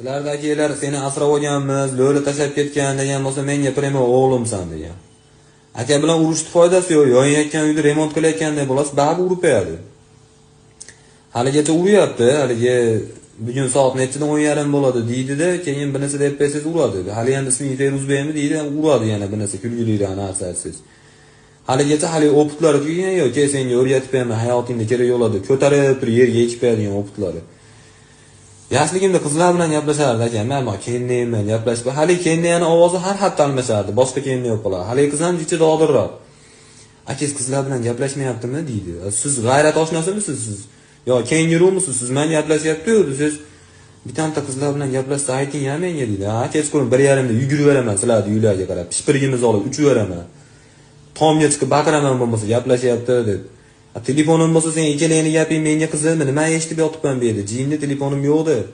Sizlardagilar seni asrab olganmiz, lo'li tashlab ketgan degan bo'lsa, menga prema o'g'limsan degan. Aka bilan urushni foydasi yo'q. Yonayotgan uyni remont qilayotganda bo'lasiz, baribir urib qo'yadi. Haligacha uryapti, haligi bugun soat nechida 10:30 bo'ladi deydi-da, keyin bunisi deb pesiz uradi. Hali ham ismi Feruzbeymi deydi, uradi yana bunisi kulgiliroq narsasiz. Haligacha hali o'pitlari tugagan yo'q, keyin senga o'rgatib berma, hayotingda kerak yo'ladi, ko'tarib tur yerga yechib beradigan o'pitlari. Yoshligimda qizlar bilan gaplashardi aka, men kelinman gaplashib, hali kelinning ovozi har xatda almashardi, boshqa kelin yo'q bo'lar. Hali qiz ham jichida odirroq. Akangiz qizlar bilan gaplashmayaptimi deydi. Siz g'ayrat oshonasimisiz siz? Yo, kengurumisiz? Siz men gaplashyapti-yu, siz bittanta qizlar bilan gaplashsa ayting ya menga deydi. Kech ko'rin 1:30da yugurib beraman sizlarni uylarga qarab, pishpirgimizni olib uchib beraman. Tomga chiqib baqiraman bo'lmasa gaplashyapti deb. Telefonim bo'lsa sen ikkalangni gaping menga qizilmi? Nima eshitib yotibman bu yerda? Jiyinda telefonim yo'q deb.